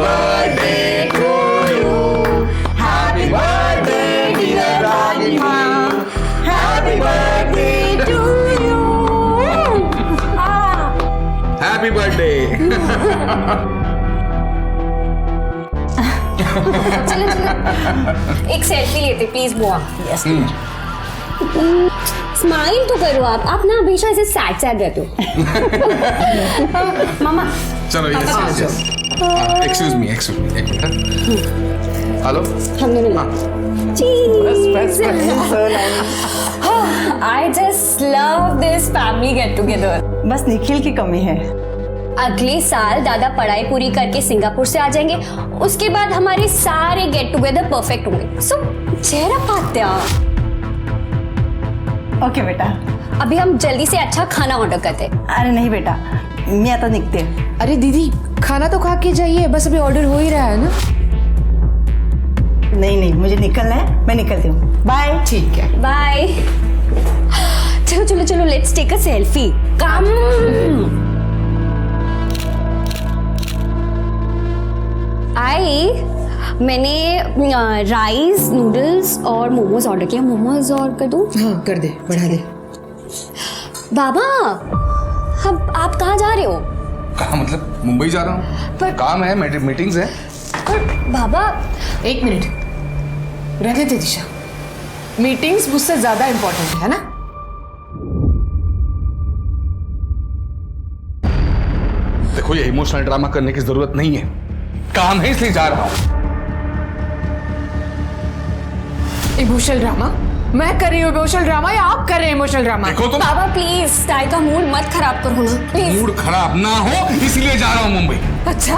birthday to you. Happy birthday, dear Ragini. Happy birthday to you. Happy birthday. चलो एक selfie लेते please बुआ। Yes. Smile तो करो आप ना हमेशा ऐसे सैड सैड रहते हो। मामा चलो यस एक्सक्यूज मी एक मिनट। हेलो हम दोनों Best friends, so nice. I just love this family get together. बस निखिल की कमी है। अगले साल दादा पढ़ाई पूरी करके सिंगापुर से आ जाएंगे, उसके बाद हमारे सारे गेट टुगेदर परफेक्ट होंगे। सो चेहरा पात्या। ओके बेटा। अभी हम जल्दी से अच्छा खाना ऑर्डर करते हैं। अरे नहीं बेटा, मी आता निघते। अरे दीदी खाना तो खा के जाइए, बस अभी ऑर्डर हो ही रहा है ना। नहीं मुझे निकलना है, मैं निकलती हूँ। बाय। ठीक है बाय। चलो चलो चलो लेट्स टेक अ सेल्फी। कम। मैंने राइस नूडल्स और मोमोज ऑर्डर किया। मोमोज और कर दूं? हाँ कर दे, बढ़ा दे। बाबा अब आप कहाँ जा रहे हो? कहाँ मतलब मुंबई जा रहा हूँ। पर- काम है, मीटिंग्स है। पर बाबा एक मिनट रहने दे दिशा, मीटिंग्स मुझसे ज्यादा इंपॉर्टेंट है ना। देखो ये इमोशनल ड्रामा करने की जरूरत नहीं है, काम है इसलिए जा रहा हूँ। Emotional drama? मैं कर रही हूँ इमोशनल ड्रामा या आप कर रहे हैं इमोशनल ड्रामा? देखो तुम बाबा प्लीज ताई का मूड मत खराब करो ना प्लीज। मूड खराब ना हो इसलिए जा रहा हूँ मुंबई। अच्छा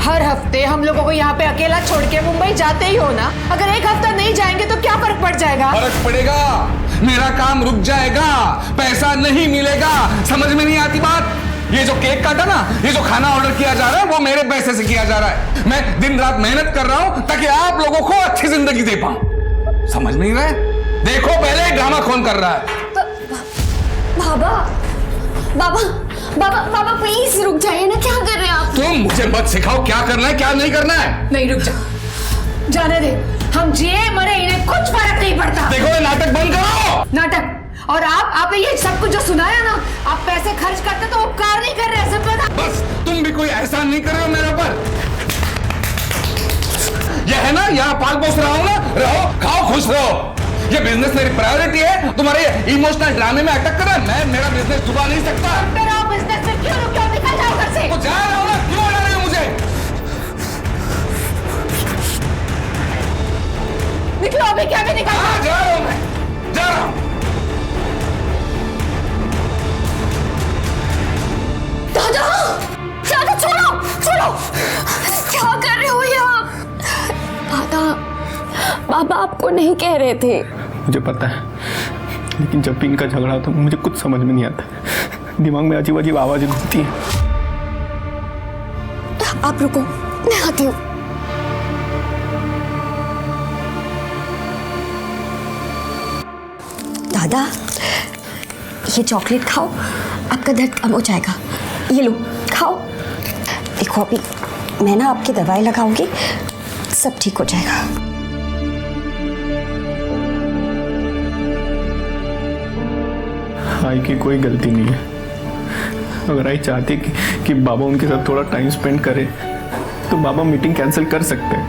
हर हफ्ते हम लोगों को यहाँ पे अकेला छोड़ के मुंबई जाते ही हो ना। अगर एक हफ्ता नहीं जाएंगे तो क्या फर्क पड़ जाएगा? फर्क पड़ेगा, मेरा काम रुक जाएगा, पैसा नहीं मिलेगा। समझ में नहीं आती बात? ये जो केक काटा ना, ये जो खाना ऑर्डर किया जा रहा है वो मेरे पैसे से किया जा रहा है। मैं दिन रात मेहनत कर रहा हूं ताकि आप लोगों को अच्छी जिंदगी दे पाऊं। समझ नहीं रहे? देखो पहले ड्रामा कौन कर रहा है। बाबा बाबा बाबा बाबा प्लीज रुक जाइए ना, क्या कर रहे हैं आप? तुम मुझे मत सिखाओ क्या करना है क्या नहीं करना है। नहीं रुक जा, जाने दे। हम जिए मरे इन्हें कुछ फर्क नहीं पड़ता। देखो ये नाटक बंद करो। नाटक? और आप ये सब कुछ जो सुनाया ना, आप पैसे खर्च करते तो उपकार नहीं कर रहे, सब पता। बस तुम भी कोई एहसान नहीं कर रहे हो मेरे ऊपर। यह है ना, यहाँ पाल पोस रहा हूँ ना, रहो खाओ खुश रहो। ये बिजनेस मेरी प्रायोरिटी है, तुम्हारे इमोशनल ड्रामे में अटक कर रहा है। मैं मेरा बिजनेस डुबा नहीं सकता। फिर आप बिजनेस में क्यों निकल जाओ घर से? तो जा रहा हूँ ना, क्यों हटा रहे हो मुझे? निकलो अभी, क्या भी निकल। हाँ जा रहा हूँ मैं, जा रहा हूँ। दादा दादा छोड़ो छोड़ो, क्या कर रहे हो ये आप? दादा बाबा आपको नहीं कह रहे थे। मुझे पता है, लेकिन जब भी इनका झगड़ा होता है मुझे कुछ समझ में नहीं आता। दिमाग में अजीब अजीब आवाजें घूमती हैं। आप रुको, मैं आती हूँ। दादा ये चॉकलेट खाओ, आपका दर्द कम हो जाएगा। ये लो खाओ। देखो अभी मैं ना आपकी दवाई लगाऊंगी, सब ठीक हो जाएगा। आई की कोई गलती नहीं है। अगर आई चाहती कि बाबा उनके साथ थोड़ा टाइम स्पेंड करे तो बाबा मीटिंग कैंसिल कर सकते हैं।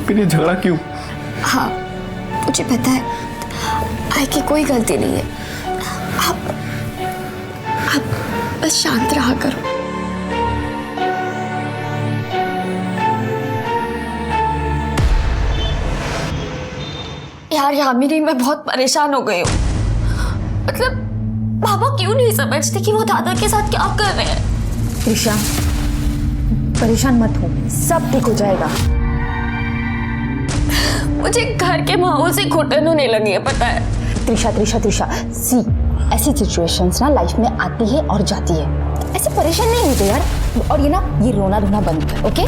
फिर ये झगड़ा क्यों? हाँ मुझे पता है, आई की कोई गलती नहीं है। आप बस शांत रहा करो। यार यामिनी मैं बहुत परेशान हो गई हूँ। मतलब बाबा क्यों नहीं समझते कि वो दादा के साथ क्या कर रहे हैं? त्रिशा परेशान मत हो, सब ठीक हो जाएगा। मुझे घर के माहौल से घुटन होने लगी है, पता है? त्रिशा त्रिशा त्रिशा सी, ऐसी सिचुएशंस ना लाइफ में आती है और जाती है। ऐसे परेशान नहीं होते यार। और ये ना ये रोना धोना बंद कर, ओके?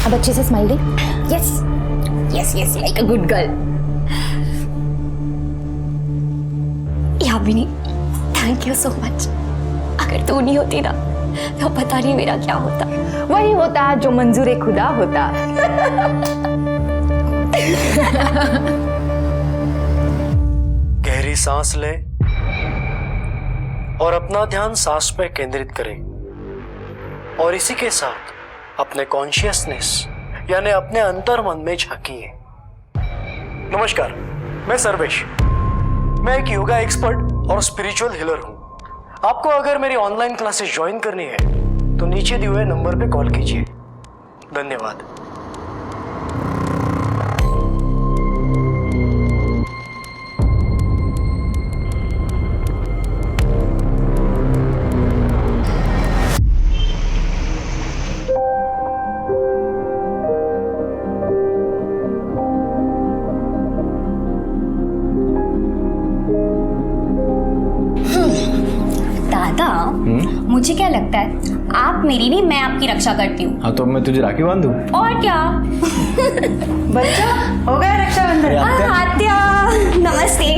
अब अच्छे से smile they. Yes yes yes like a good girl. Yamini thank you so much. अगर तू नहीं होती ना तो पता नहीं मेरा क्या होता। वही होता है जो मंजूर खुदा होता। गहरी सांस लें और अपना ध्यान सांस पे केंद्रित करें और इसी के साथ अपने कॉन्शियसनेस यानी अपने अंतर मन में झांकिए। नमस्कार, मैं सर्वेश। मैं एक योगा एक्सपर्ट और स्पिरिचुअल हीलर हूं। आपको अगर मेरी ऑनलाइन क्लासेस ज्वाइन करनी है तो नीचे दिए हुए नंबर पे कॉल कीजिए। धन्यवाद। दादा, मुझे क्या लगता है आप मेरी नहीं मैं आपकी रक्षा करती हूँ। हाँ तो मैं तुझे राखी बांध दूँ? और क्या। बच्चा हो गया रक्षाबंधन। आत्या नमस्ते।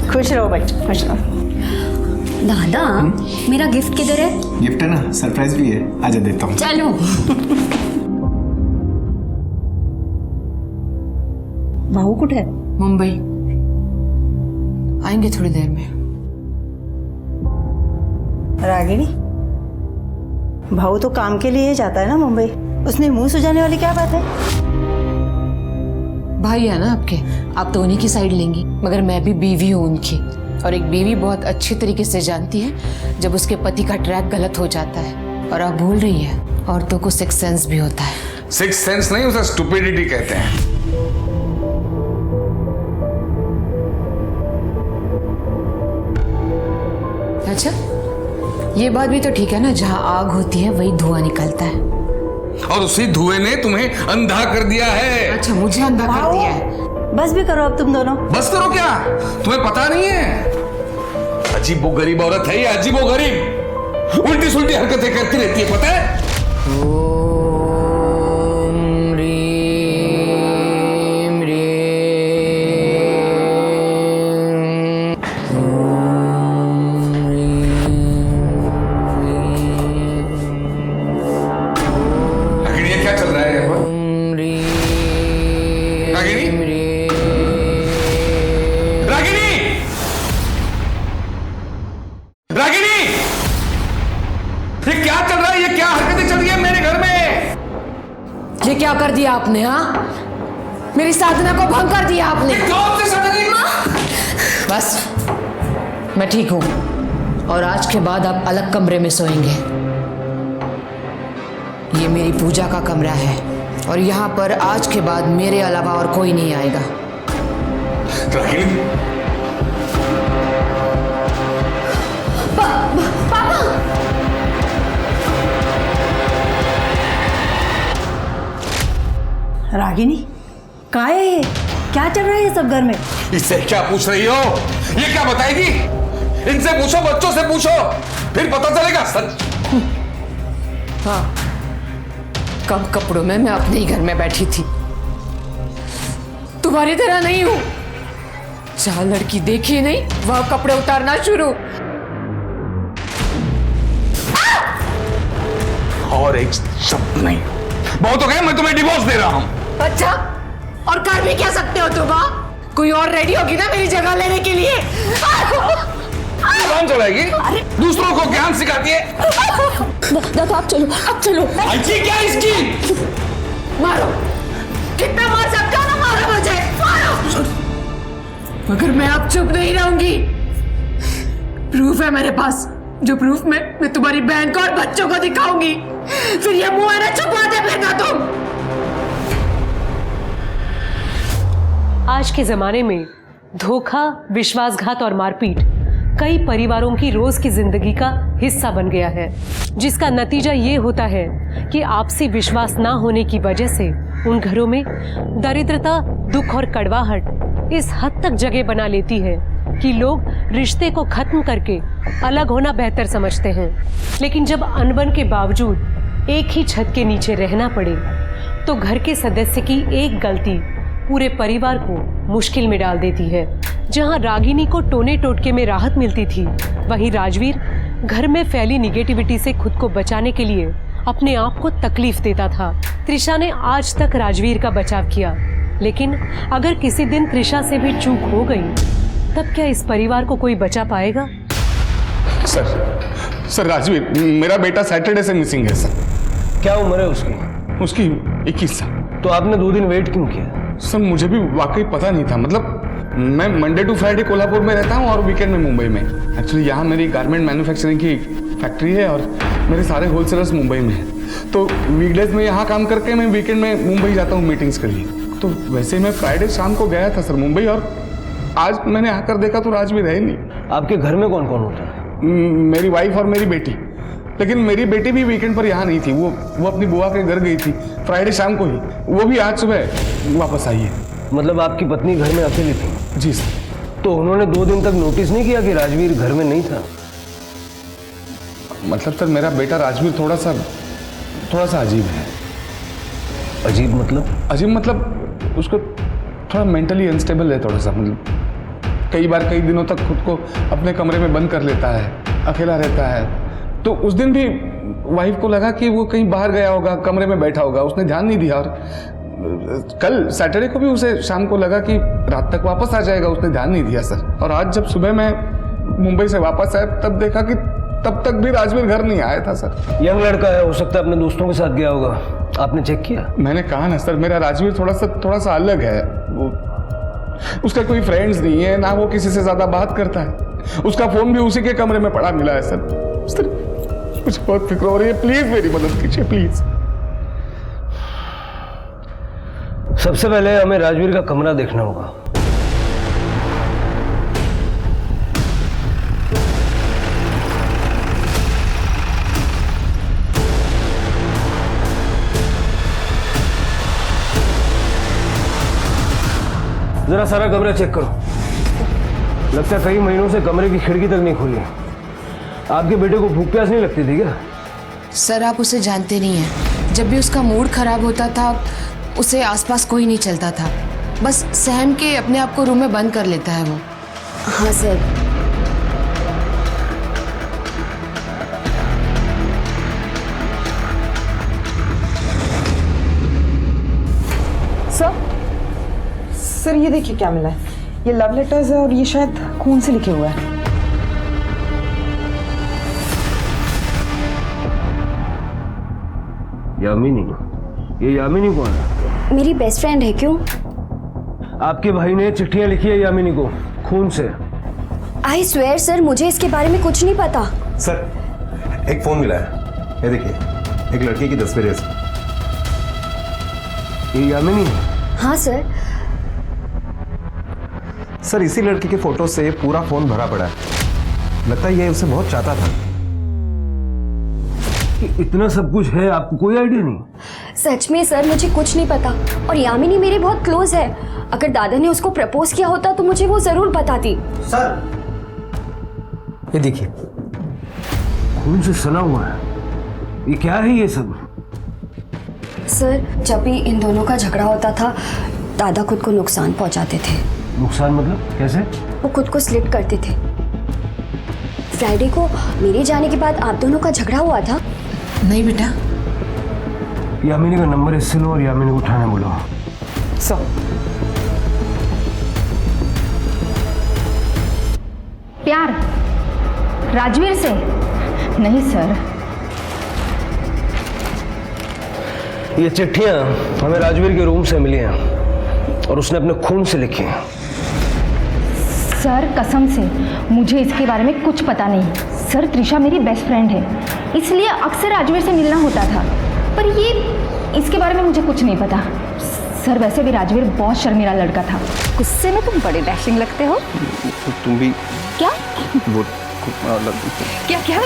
खुश रहो बच्चा, खुश रहो। दादा मेरा गिफ्ट किधर है? गिफ्ट है ना, सरप्राइज भी है, आजा देता हूँ। चलो। भाऊ कुठे है? मुंबई आएंगे थोड़ी देर में। रागिनी, भाऊ तो काम के लिए ही जाता है ना मुंबई, उसमें मुंह सुझाने वाली क्या बात है? भाई है ना आपके, आप तो उन्हीं की साइड लेंगी, मगर मैं भी बीवी हूँ उनकी, और एक बीवी बहुत अच्छी तरीके से जानती है जब उसके पति का ट्रैक गलत हो जाता है। और आप भूल रही है, औरतों को सिक्स सेंस भी होता है। सिक्स सेंस नहीं, उसे स्टुपिडिटी कहते हैं। अच्छा, ये बात भी तो ठीक है ना, जहाँ आग होती है वही धुआं निकलता है। और उसी धुएं ने तुम्हें अंधा कर दिया है। अच्छा, मुझे अंधा कर दिया है। बस भी करो अब तुम दोनों। बस करो क्या? तुम्हें पता नहीं है? अजीबो गरीब औरत है ये, अजीबो गरीब, उल्टी सुल्टी हरकतें करती रहती है, पता है? ओम रीम रागिनी, ये क्या चल रहा है यहाँ पर? रागिनी? रागिनी! रागिनी! ये क्या चल रहा है? ये क्या हरकतें चल रही है मेरे घर में? ये क्या कर दिया आपने? हाँ, मेरी साधना को भंग कर दिया आपने। कौन सी सदनी? बस, मैं ठीक हूं, और आज के बाद आप अलग कमरे में सोएंगे। ये मेरी पूजा का कमरा है, और यहाँ पर आज के बाद मेरे अलावा और कोई नहीं आएगा। रागिनी, रागिनी, कहाँ है ये? क्या चल रहा है ये सब घर में? इससे क्या पूछ रही हो? ये क्या बताएगी? इनसे पूछो, बच्चों से पूछो, फिर पता चलेगा सच। हाँ, कम कपड़ों में मैं अपने ही घर में बैठी थी, तुम्हारी तरह नहीं हूं। जहां लड़की देखी नहीं वहां कपड़े उतारना शुरू। और एक शब्द नहीं। बहुत हो गया, मैं तुम्हें डिवोर्स दे रहा हूं। अच्छा, और कर भी क्या सकते हो तुम? कोई और रेडी होगी ना मेरी जगह लेने के लिए? कौन चलाएगी? दूसरों को ज्ञान सिखाती है। दादा आप चलो, आप चलो। अच्छी क्या इसकी? मारो, कितना मार सकते हो ना, मारो मुझे, मारो। मगर मैं अब चुप नहीं रहूंगी। प्रूफ है मेरे पास, जो प्रूफ मैं तुम्हारी बहन को और बच्चों को दिखाऊंगी। फिर ये मुंह है ना, छुपाते फिरना तुम। आज के जमाने में धोखा, विश्वासघात और मारपीट कई परिवारों की रोज की जिंदगी का हिस्सा बन गया है, जिसका नतीजा ये होता है कि आपसी विश्वास ना होने की वजह से उन घरों में दरिद्रता, दुख और कड़वाहट इस हद तक जगह बना लेती है कि लोग रिश्ते को खत्म करके अलग होना बेहतर समझते हैं। लेकिन जब अनबन के बावजूद एक ही छत के नीचे रहना पड़े तो घर के सदस्य की एक गलती पूरे परिवार को मुश्किल में डाल देती है। जहां रागिनी को टोने टोटके में राहत मिलती थी, वहीं राजवीर घर में फैली निगेटिविटी से खुद को बचाने के लिए अपने आप को तकलीफ देता था। त्रिशा ने आज तक राजवीर का बचाव किया, लेकिन अगर किसी दिन त्रिशा से भी चूक हो गई तब क्या इस परिवार को कोई बचा पाएगा? सर राजवीर, मेरा बेटा सैटरडे से मिसिंग है सर। क्या उम्र है उसकी? उसकी 21 साल। तो आपने 2 दिन वेट क्यों किया? सर मुझे भी वाकई पता नहीं था। मतलब मैं मंडे टू फ्राइडे कोल्हापुर में रहता हूँ और वीकेंड में मुंबई में। एक्चुअली यहाँ मेरी गारमेंट मैन्युफैक्चरिंग की फैक्ट्री है और मेरे सारे होलसेलर्स मुंबई में हैं। तो वीकडेज में यहाँ काम करके मैं वीकेंड में मुंबई जाता हूँ मीटिंग्स के लिए। तो वैसे मैं फ्राइडे शाम को गया था सर मुंबई, और आज मैंने आकर देखा तो राजवीर है नहीं। आपके घर में कौन कौन होता है? मेरी वाइफ और मेरी बेटी। लेकिन मेरी बेटी भी वीकेंड पर यहाँ नहीं थी, वो अपनी बुआ के घर गई थी फ्राइडे शाम को ही। वो भी आज सुबह वापस आई है। मतलब आपकी पत्नी घर में अकेली थी? जी सर। तो उन्होंने 2 दिन तक नोटिस नहीं किया कि राजवीर घर में नहीं था? मतलब सर मेरा बेटा राजवीर थोड़ा सा अजीब है। अजीब मतलब? अजीब मतलब उसको थोड़ा मेंटली अनस्टेबल है थोड़ा सा। मतलब कई बार कई दिनों तक खुद को अपने कमरे में बंद कर लेता है, अकेला रहता है। तो उस दिन भी वाइफ को लगा कि वो कहीं बाहर गया होगा, कमरे में बैठा होगा, उसने ध्यान नहीं दिया। और कल सैटरडे को भी उसे शाम को लगा कि रात तक वापस आ जाएगा, उसने ध्यान नहीं दिया सर। और आज जब सुबह मैं मुंबई से वापस आया तब देखा कि तब तक भी राजवीर घर नहीं आया था सर। यंग लड़का है, हो सकता है अपने दोस्तों के साथ गया होगा। आपने चेक किया? मैंने कहा ना सर, मेरा राजवीर थोड़ा सा अलग है। वो उसका कोई फ्रेंड्स नहीं है, ना वो किसी से ज्यादा बात करता है। उसका फोन भी उसी के कमरे में पड़ा मिला है सर। मुझे बहुत फिक्र हो रही है, प्लीज मेरी मदद कीजिए प्लीज। सबसे पहले हमें राजवीर का कमरा देखना होगा। जरा सारा कमरा चेक करो। लगता है कई महीनों से कमरे की खिड़की तक नहीं खुली। आपके बेटे को भूख प्यास नहीं लगती थी क्या? सर आप उसे जानते नहीं हैं। जब भी उसका मूड खराब होता था उसे आसपास कोई नहीं चलता था, बस सहम के अपने आप को रूम में बंद कर लेता है वो। हाँ सर। सर ये देखिए क्या मिला है। ये लव लेटर्स है और ये शायद खून से लिखे हुआ है। यामिनी? ये यामिनी कौन है? मेरी बेस्ट फ्रेंड है। क्यों? आपके भाई ने चिट्ठियां लिखी है यामिनी को खून से। आई स्वेयर सर, मुझे इसके बारे में कुछ नहीं पता। सर एक फोन मिला है, ये देखिए एक लड़की की तस्वीर है इसमें। ये यामिनी है? हाँ सर। सर इसी लड़की के फोटो से पूरा फोन भरा पड़ा है। लगता है ये उसे बहुत चाहता था। इतना सब कुछ है, आपको कोई आइडिया नहीं? सच में सर मुझे कुछ नहीं पता। और यामिनी मेरे बहुत क्लोज है। अगर दादा ने उसको प्रपोज किया होता तो मुझे वो जरूर बताती। सर ये देखिए खून से सना हुआ है। ये क्या है ये सब? सर जब भी इन दोनों का झगड़ा होता था दादा खुद को नुकसान पहुंचाते थे। नुकसान मतलब कैसे? वो खुद को स्लिट करते थे। फ्राइडे को मेरे जाने के बाद आप दोनों का झगड़ा हुआ था। नहीं बेटा। यामिनी का नंबर इससे लो और यामिनी को उठाने बोलो। सर प्यार राजवीर से? नहीं सर। ये चिट्ठियां हमें राजवीर के रूम से मिली हैं और उसने अपने खून से लिखी हैं। सर कसम से मुझे इसके बारे में कुछ पता नहीं। सर त्रिशा मेरी बेस्ट फ्रेंड है, इसलिए अक्सर राजवीर से मिलना होता था। पर ये इसके बारे में मुझे कुछ नहीं पता। सर वैसे भी राजवीर बहुत शर्मीला लड़का था। गुस्से में तुम बड़े डैशिंग लगते हो। तुम भी क्या? वो क्या क्या?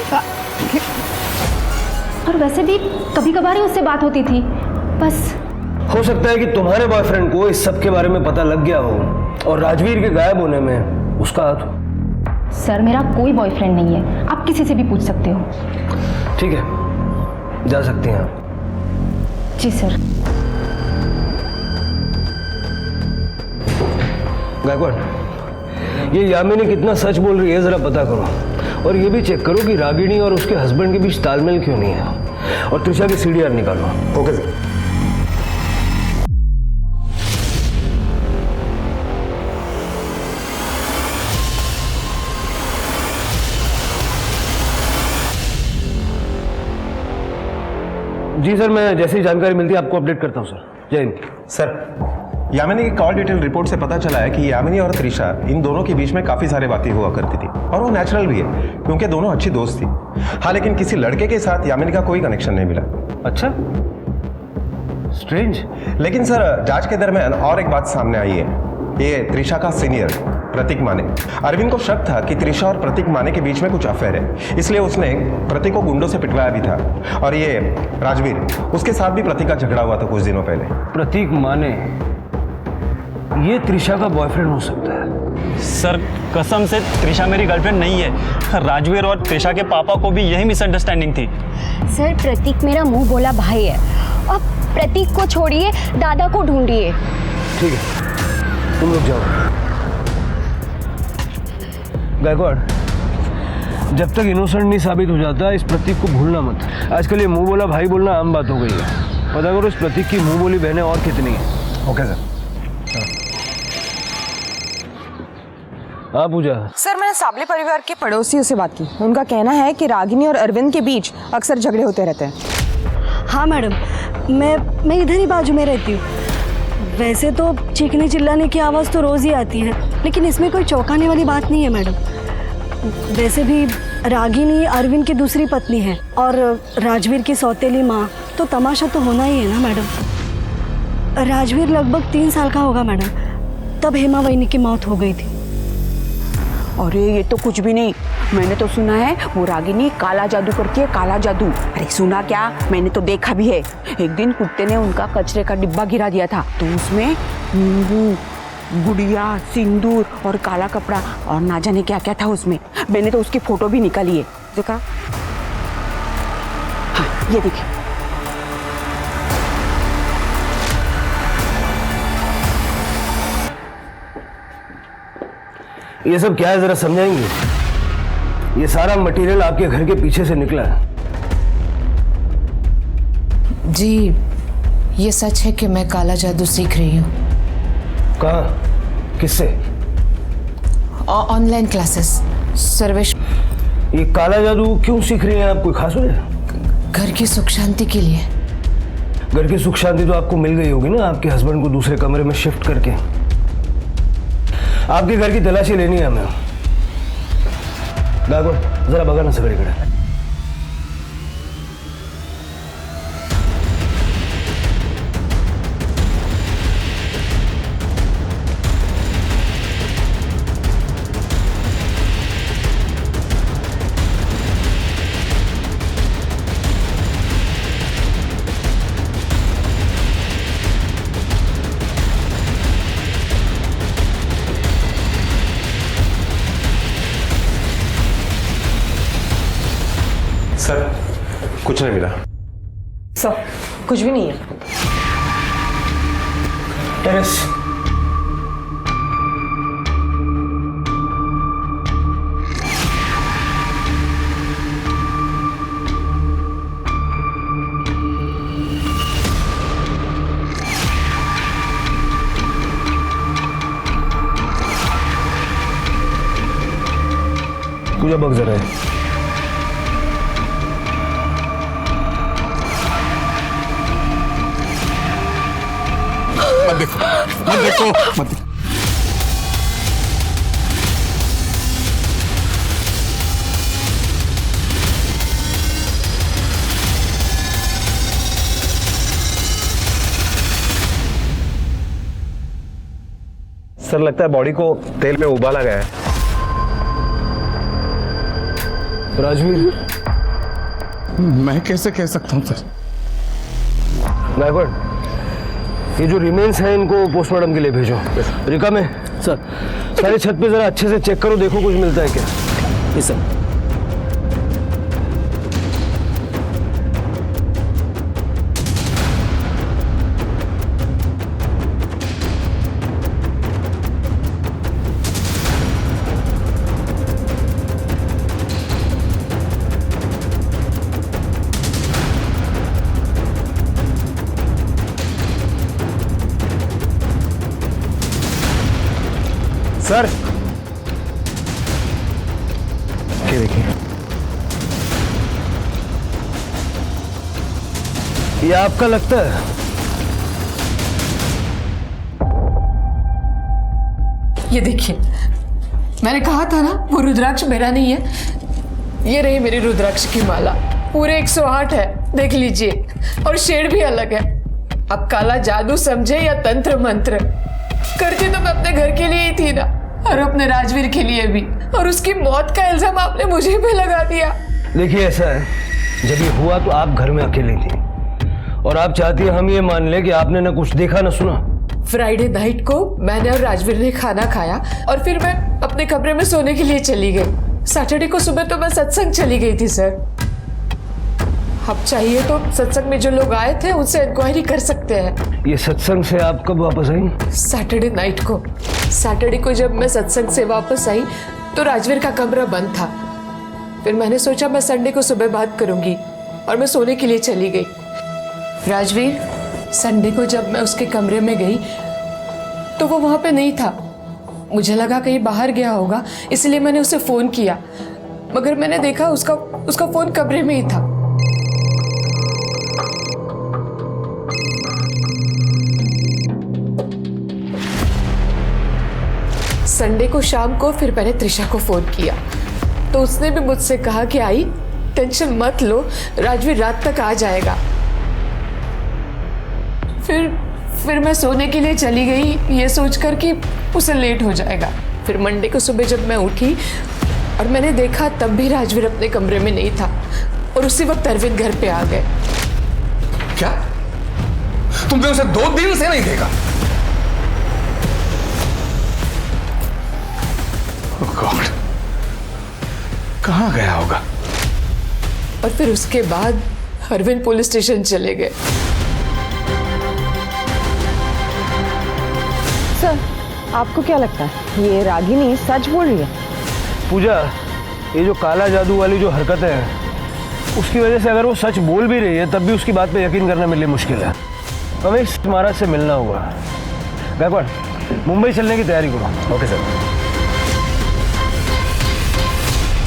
और वैसे भी कभी कभार ही उससे बात होती थी बस। हो सकता है कि तुम्हारे बॉयफ्रेंड को इस सब के बारे में पता लग गया हो और राजवीर के गायब होने में उसका हाथ हो। सर मेरा कोई बॉयफ्रेंड नहीं है, आप किसी से भी पूछ सकते हो। ठीक है जा सकते हैं आप। जी सर। गायकवाड़ ये यामिनी कितना सच बोल रही है जरा पता करो और ये भी चेक करो कि रागिनी और उसके हस्बैंड के बीच तालमेल क्यों नहीं है, और त्रिशा की सीडीआर निकालो। Okay sir. जी सर, मैं जैसी जानकारी मिलती है आपको अपडेट करता हूँ सर। जय हिंद। सर, यामिनी की कॉल डिटेल रिपोर्ट से पता चला है कि यामिनी और त्रिशा इन दोनों के बीच में काफी सारी बातें हुआ करती थी, और वो नेचुरल भी है क्योंकि दोनों अच्छी दोस्त थी। हाँ, लेकिन किसी लड़के के साथ यामिनी का कोई कनेक्शन नहीं मिला। अच्छा, स्ट्रेंज। लेकिन सर, जांच के दरमियान और एक बात सामने आई है। ये त्रिशा का सीनियर प्रतीक माने, अरविंद को शक था कि त्रिशा और प्रतीक माने के बीच में कुछ अफेयर है, इसलिए उसने प्रतीक को गुंडों से पिटवाया भी था। और ये राजवीर, उसके साथ भी प्रतीक का झगड़ा हुआ था कुछ दिनों पहले। प्रतीक माने ये त्रिशा का बॉयफ्रेंड हो सकता है? सर कसम से त्रिशा मेरी गर्लफ्रेंड नहीं है। राजवीर और त्रिशा के पापा को भी यही मिसअंडरस्टैंडिंग थी। सर प्रतीक मेरा मुंह बोला भाई है, और प्रतीक को छोड़िए, दादा को ढूंढिए। ठीक है, तुम लोग जाओ। गायकवाड़, जब तक इनोसेंट नहीं साबित हो जाता इस प्रतीक को भूलना मत। आजकल ये मुंह बोला भाई बोलना आम बात हो गई है। पता करो इस प्रतीक की मुंह बोली बहनें और कितनी है। Okay sir. हाँ पूजा। सर, मैंने साबले परिवार के पड़ोसियों से बात की। उनका कहना है कि रागिनी और अरविंद के बीच अक्सर झगड़े होते रहते हैं। हाँ मैडम, मैं इधर ही बाजू में रहती हूँ। वैसे तो चीखने चिल्लाने की आवाज़ तो रोज़ ही आती है, लेकिन इसमें कोई चौंकाने वाली बात नहीं है मैडम। वैसे भी रागिनी अरविंद की दूसरी पत्नी है और राजवीर की सौतेली माँ, तो तमाशा तो होना ही है ना मैडम। राजवीर लगभग 3 साल का होगा मैडम, तब हेमा वहिनी की मौत हो गई थी। अरे ये तो कुछ भी नहीं। मैंने तो सुना है वो रागिनी काला जादू करती है, काला जादू। अरे सुना क्या, मैंने तो देखा भी है। एक दिन कुत्ते ने उनका कचरे का डिब्बा गिरा दिया था, तो उसमें नींबू, गुड़िया, सिंदूर और काला कपड़ा और ना जाने क्या क्या था उसमें। मैंने तो उसकी फोटो भी निकाली है, देखा? हाँ, ये देखिए। ये सब क्या है जरा समझाएंगे? ये सारा मटेरियल आपके घर के पीछे से निकला है। जी, ये सच है कि मैं काला जादू सीख रही हूँ। कहाँ, किससे? Online classes. सर्वेश। ये काला जादू क्यों सीख रही हैं आप, कोई खास वजह? घर की सुख शांति के लिए। घर की सुख शांति तो आपको मिल गई होगी ना, आपके हस्बैंड को दूसरे कमरे में शिफ्ट करके। आपके घर की तलाशी लेनी है हमें। गायकवाड़, जरा भगाना सगड़े खड़ा। सर, कुछ नहीं मिला। सर, कुछ भी नहीं है। टेरेस। पूजा बग जरा है। मत देखो, मत देखो, मत देखो। सर, लगता है बॉडी को तेल में उबाला गया है। राजवीर, मैं कैसे कह सकता हूँ सर? गायकवाड़, ये जो रिमेन्स हैं इनको पोस्टमार्टम के लिए भेजो। रिका में सर, सारी छत पे जरा अच्छे से चेक करो, देखो कुछ मिलता है क्या। ये सर। सर ये देखिए, ये आपका लगता है? ये देखिए, मैंने कहा था ना वो रुद्राक्ष मेरा नहीं है। ये रही मेरी रुद्राक्ष की माला, पूरे 108 है, देख लीजिए, और शेड भी अलग है। अब काला जादू समझे या तंत्र मंत्र, करती तो मैं अपने घर के लिए ही थी ना, और अपने राजवीर के लिए भी, और उसकी मौत का इल्जाम आपने मुझे भी लगा दिया। देखिए ऐसा है, जब ये हुआ तो आप घर में अकेली थी और आप चाहती है हम ये मान ले कि आपने ना कुछ देखा ना सुना। फ्राइडे नाइट को मैंने और राजवीर ने खाना खाया और फिर मैं अपने कमरे में सोने के लिए चली गई। सैटरडे को सुबह तो मैं सत्संग चली गई थी सर। अब चाहिए तो सत्संग में जो लोग आए थे उनसे इंक्वायरी कर सकते हैं। ये सत्संग से आप कब वापस आई? सैटरडे नाइट को। सैटरडे को जब मैं सत्संग से वापस आई तो राजवीर का कमरा बंद था। फिर मैंने सोचा मैं संडे को सुबह बात करूंगी और मैं सोने के लिए चली गई। राजवीर, संडे को जब मैं उसके कमरे में गई तो वो वहां पे नहीं था। मुझे लगा कहीं बाहर गया होगा, इसलिए मैंने उसे फोन किया, मगर मैंने देखा उसका फोन कमरे में ही था। संडे को शाम को फिर मैंने त्रिशा को फोन किया तो उसने भी मुझसे कहा कि आई टेंशन मत लो, राजवीर रात तक आ जाएगा। फिर मैं सोने के लिए चली गई ये सोचकर कि उसे लेट हो जाएगा। फिर मंडे को सुबह जब मैं उठी और मैंने देखा तब भी राजवीर अपने कमरे में नहीं था और उसी वक्त अरविंद घर पे आ गए। क्या तुमने उसे 2 दिन से नहीं देखा? Oh God, कहाँ गया होगा? और फिर उसके बाद अरविंद पुलिस स्टेशन चले गए। सर, आपको क्या लगता है ये रागिनी सच बोल रही है? पूजा, ये जो काला जादू वाली जो हरकत है उसकी वजह से अगर वो सच बोल भी रही है तब भी उसकी बात पे यकीन करना मेरे लिए मुश्किल है। हमें इस महाराज से मिलना होगा। गायकवाड़, मुंबई चलने की तैयारी करो। Okay sir.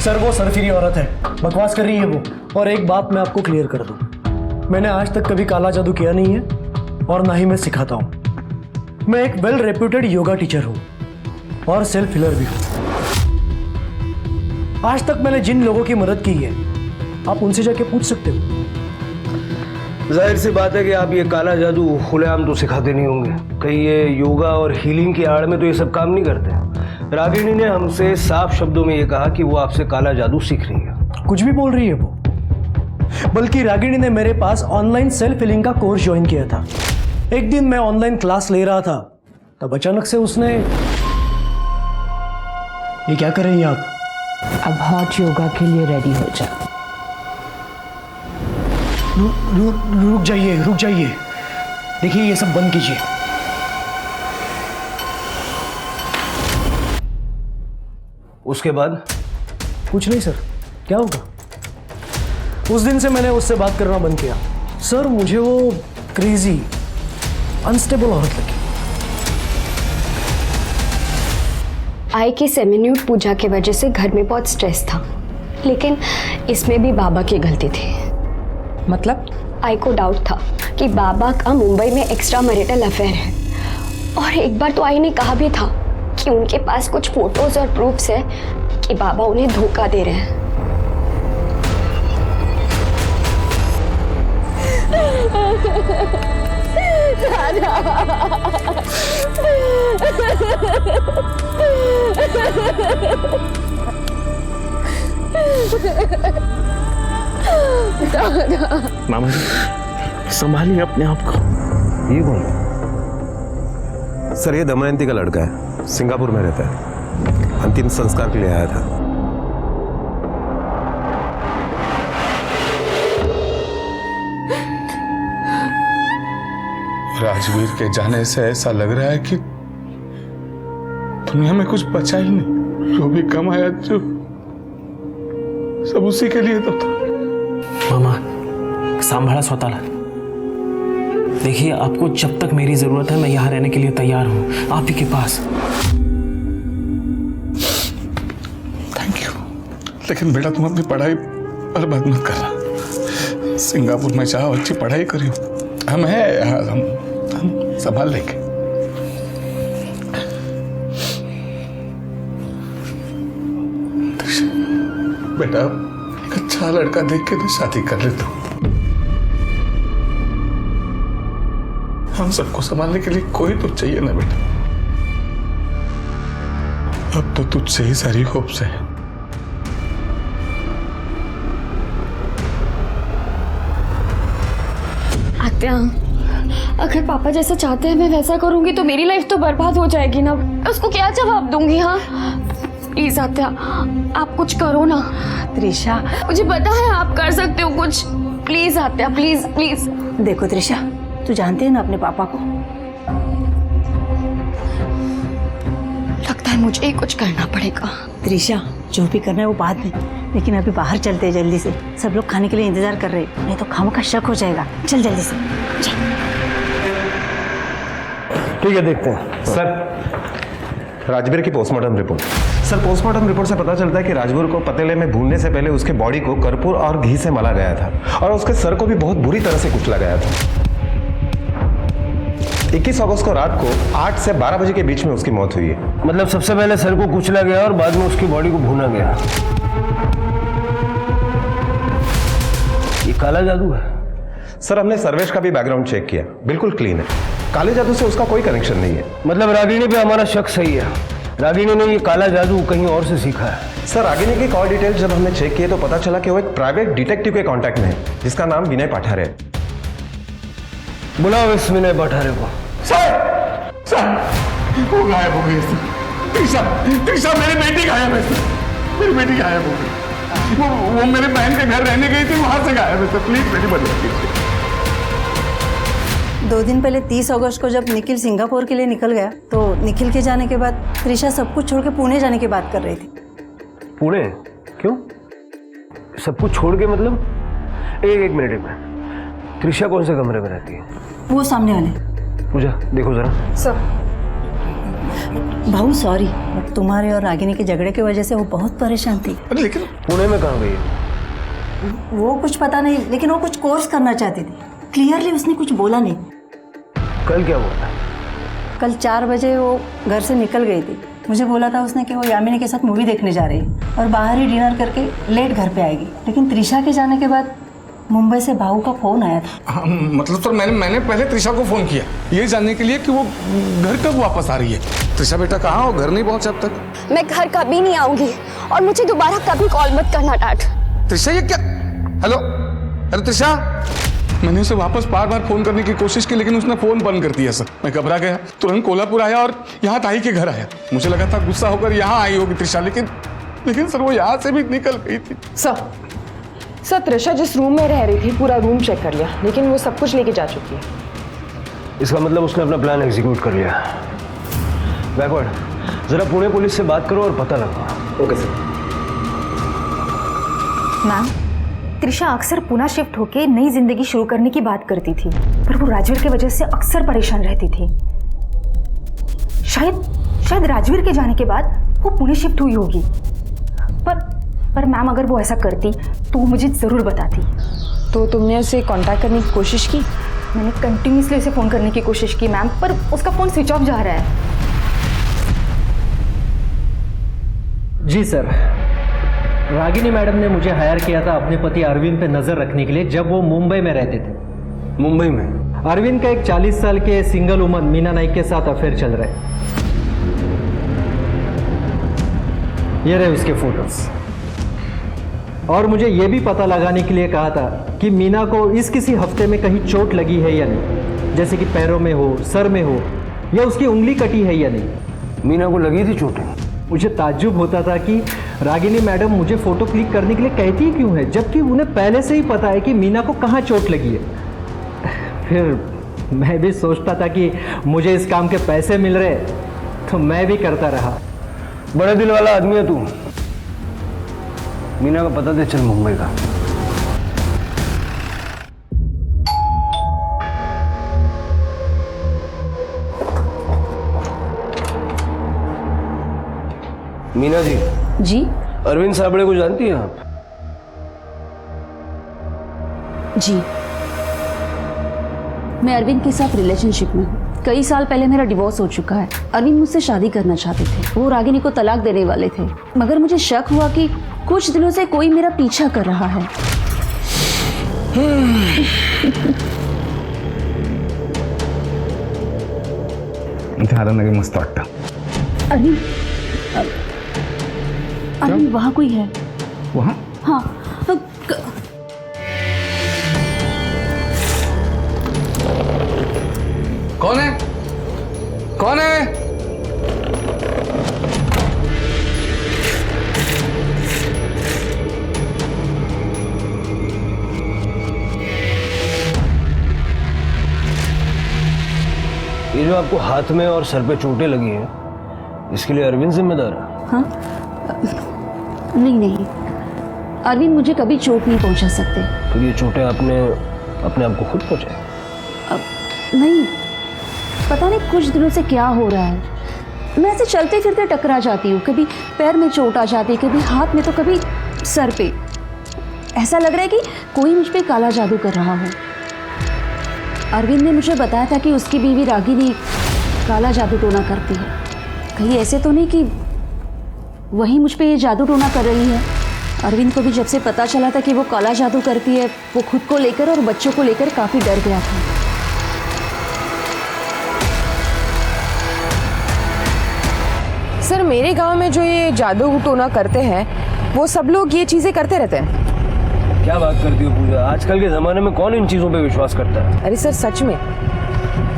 सर वो सरफिरी औरत है, बकवास कर रही है वो। और एक बात मैं आपको क्लियर कर दूं, मैंने आज तक कभी काला जादू किया नहीं है और ना ही मैं सिखाता हूं। मैं एक वेल रेप्यूटेड योगा टीचर हूं और सेल्फ हीलर भी हूं। आज तक मैंने जिन लोगों की मदद की है आप उनसे जाके पूछ सकते हो। जाहिर सी बात है कि आप ये काला जादू खुलेआम तो सिखाते नहीं होंगे, कहीं ये योगा और हीलिंग की आड़ में तो ये सब काम नहीं करते। रागिनी ने हमसे साफ शब्दों में ये कहा कि वो आपसे काला जादू सीख रही है। कुछ भी बोल रही है वो, बल्कि रागिनी ने मेरे पास ऑनलाइन सेल्फ हीलिंग का कोर्स ज्वाइन किया था। एक दिन मैं ऑनलाइन क्लास ले रहा था तब अचानक से उसने, ये क्या कर रही हैं आप? अब हॉट योगा के लिए रेडी हो जा। रुक जाइए, देखिए ये सब बंद कीजिए। उसके बाद कुछ नहीं सर, क्या होगा? उस दिन से मैंने उससे बात करना बंद किया। सर मुझे वो क्रेजी अनस्टेबल औरत लगी। आई की सेमिन्यूट पूजा की वजह से घर में बहुत स्ट्रेस था, लेकिन इसमें भी बाबा की गलती थी। मतलब? आई को डाउट था कि बाबा का मुंबई में एक्स्ट्रा मैरिटल अफेयर है, और एक बार तो आई ने कहा भी था कि उनके पास कुछ फोटोज और प्रूफ्स है कि बाबा उन्हें धोखा दे रहे हैं। मामा जी, संभालिए अपने आप को। ये कौन? सर ये दमयंती का लड़का है, सिंगापुर में रहता है, अंतिम संस्कार के लिए आया था। राजवीर के जाने से ऐसा लग रहा है कि दुनिया में कुछ बचा ही नहीं। जो भी कमाया जो सब उसी के लिए तो था। मामा, सांभाळा स्वतःला। देखिए, आपको जब तक मेरी जरूरत है मैं यहाँ रहने के लिए तैयार हूँ, आप ही के पास। लेकिन बेटा तुम अपनी पढ़ाई बर्बाद मत करना। सिंगापुर में जाओ, अच्छी पढ़ाई करियो, हम है यार, हम संभाल लेंगे। बेटा एक अच्छा लड़का देख के ना शादी कर ले तू। हम सबको संभालने के लिए कोई तो चाहिए ना बेटा। अब तो तुझसे ही सारी होप्स है। आत्या, अगर पापा जैसा चाहते हैं मैं वैसा करूंगी तो मेरी लाइफ तो बर्बाद हो जाएगी ना। उसको क्या जवाब दूंगी? हाँ प्लीज आत्या, आप कुछ करो ना। त्रिशा, मुझे पता है आप कर सकते हो कुछ। प्लीज आत्या, प्लीज प्लीज। देखो त्रिशा, तू जानती है ना अपने पापा को। लगता है मुझे ही कुछ करना पड़ेगा। त्रिशा, जो भी करना है वो बाद में, लेकिन अभी बाहर चलते हैं जल्दी से। सब लोग खाने के लिए इंतजार कर रहे हैं, नहीं तो खामों शक हो जाएगा। चल जल्दी से। ठीक है, देखते हैं। सर, राजवीर की postmortem report. Sir, postmortem report से पता चलता है कि राजवीर को पतीले में भूनने से पहले उसके बॉडी को कर्पूर और घी से मला गया था और उसके सर को भी बहुत बुरी तरह से कुचला गया था। 21 अगस्त को रात को 8 से 12 बजे के बीच में उसकी मौत हुई है। मतलब सबसे पहले सर को कुचला गया और बाद में उसकी बॉडी को भूना गया। ये काला जादू है। सर, हमने सर्वेश का भी बैकग्राउंड चेक किया, बिल्कुल क्लीन है। काले जादू से उसका कोई कनेक्शन नहीं है। मतलब रागिनी पे हमारा शक सही है। रागिनी ने ये काला जादू कहीं और से सीखा है। सर, रागिनी की कॉल डिटेल्स जब हमने चेक किए तो पता चला कि वो एक प्राइवेट डिटेक्टिव के कांटेक्ट में है जिसका नाम विनय पाठारे है। बुलाओ इस विनय पाठारे को। सर, वो गायब हो गई। त्रिशा, त्रिशा, मेरी बेटी गायब है सर। मेरी बेटी गायब हो गई। वो मेरे बहन के घर रहने गई थी, वहां से गायब है सर। प्लीज मेरी मदद कीजिए। 2 दिन पहले 30 अगस्त को जब निखिल सिंगापुर के लिए निकल गया तो निखिल के जाने के बाद त्रिशा सब कुछ छोड़ के पुणे जाने की बात कर रही थी। पुणे? क्यों? सब कुछ छोड़ के मतलब? एक मिनट। त्रिशा कौन से कमरे में रहती है? वो सामने वाले। पूजा, देखो जरा। सर, भाऊ सॉरी, बट तुम्हारे और रागिनी के झगड़े की वजह से वो बहुत परेशान थी। लेकिन पुणे में कहाँ गई? वो कुछ पता नहीं, लेकिन वो कुछ कोर्स करना चाहती थी। क्लियरली उसने कुछ बोला नहीं। कल क्या बोला? कल 4 बजे वो घर से निकल गई थी। मुझे बोला था उसने कि वो यामिनी के साथ मूवी देखने जा रही है और बाहर ही डिनर करके लेट घर पे आएगी। लेकिन त्रिशा के जाने के बाद मुंबई से भाऊ का फोन आया था। हाँ, मतलब सर मैंने पहले त्रिशा को फोन किया ये जानने के लिए कि वो घर कब वापस आ रही है। त्रिशा बेटा कहाँ हो? घर नहीं पहुंचा अब तक? मैं घर कभी नहीं आऊंगी और मुझे दोबारा कभी कॉल मत करना डांट। त्रिशा, ये क्या? हेलो त्रिशा, मैंने उसे वापस बार बार फोन करने की कोशिश की लेकिन उसने फोन बंद कर दिया सर। मैं घबरा गया, तुरंत कोल्हापुर आया और यहाँ ताई के घर आया। मुझे लगा था गुस्सा होकर यहाँ आई होगी त्रिशा, लेकिन सर वो यहाँ से भी निकल गई थी। सर, त्रिशा जिस रूम में रह रही थी पूरा रूम चेक कर लिया, लेकिन वो सब कुछ लेके जा चुकी है। इसका मतलब उसने अपना प्लान एग्जीक्यूट कर लिया। बैकवर्ड, जरा पुणे पुलिस से बात करो और पता लगाओ। Okay sir. मैम, त्रिशा अक्सर पुणे शिफ्ट होके नई जिंदगी शुरू करने की बात करती थी, पर वो राजवीर की वजह से अक्सर परेशान रहती थी। शायद राजवीर के जाने के बाद वो पुणे शिफ्ट हुई होगी। पर मैम, अगर वो ऐसा करती तो वो मुझे ज़रूर बताती। तो तुमने उसे कांटेक्ट करने की कोशिश की? मैंने कंटिन्यूसली उसे फ़ोन करने की कोशिश की मैम, पर उसका फ़ोन स्विच ऑफ जा रहा है। जी सर, रागिनी मैडम ने मुझे हायर किया था अपने पति अरविंद पे नज़र रखने के लिए जब वो मुंबई में रहते थे। मुंबई में? अरविंद का एक 40 साल के सिंगल वुमन मीना नाइक के साथ अफेयर चल रहा है। ये रहे उसके फोटोज। और मुझे ये भी पता लगाने के लिए कहा था कि मीना को इस किसी हफ्ते में कहीं चोट लगी है या नहीं, जैसे कि पैरों में हो, सर में हो, या उसकी उंगली कटी है या नहीं। मीना को लगी थी चोटें? मुझे ताज्जुब होता था कि रागिनी मैडम मुझे फ़ोटो क्लिक करने के लिए कहती क्यों है, जबकि उन्हें पहले से ही पता है कि मीना को कहाँ चोट लगी है। फिर मैं भी सोचता था कि मुझे इस काम के पैसे मिल रहे तो मैं भी करता रहा। बड़े दिल वाला आदमी है तू। मीना का पता दे चल मुंबई का। मीना जी। जी? अरविंद साबड़े को जानती हैं आप? जी, मैं अरविंद के साथ रिलेशनशिप में हूँ। कई साल पहले मेरा डिवोर्स हो चुका है। अरविंद मुझसे शादी करना चाहते थे, वो रागिनी को तलाक देने वाले थे, मगर मुझे शक हुआ कि कुछ दिनों से कोई मेरा पीछा कर रहा है। लगे मस्त वाटतं। अरविंद वहाँ कोई है? वहाँ? हाँ। कौन है? कौन है? ये जो आपको हाथ में और सर पे चोटें लगी हैं, इसके लिए अरविंद जिम्मेदार है? हाँ? नहीं, अरविंद मुझे कभी चोट नहीं पहुंचा सकते। फिर ये चोटें आपने अपने आप को खुद पहुंचाई? नहीं, पता नहीं कुछ दिनों से क्या हो रहा है। मैं ऐसे चलते फिरते टकरा जाती हूँ, कभी पैर में चोट आ जाती है, कभी हाथ में, तो कभी सर पे। ऐसा लग रहा है कि कोई मुझ पे काला जादू कर रहा हो। अरविंद ने मुझे बताया था कि उसकी बीवी रागिनी काला जादू टोना करती है। कहीं ऐसे तो नहीं कि वही मुझ पे ये जादू टोना कर रही है? अरविंद को भी जब से पता चला था कि वो काला जादू करती है, वो खुद को लेकर और बच्चों को लेकर काफ़ी डर गया था। सर, मेरे गांव में जो ये जादू टोना करते हैं, वो सब लोग ये चीज़ें करते रहते हैं। क्या बात करती हो पूजा? आजकल के ज़माने में कौन इन चीज़ों पे विश्वास करता है? अरे सर, सच में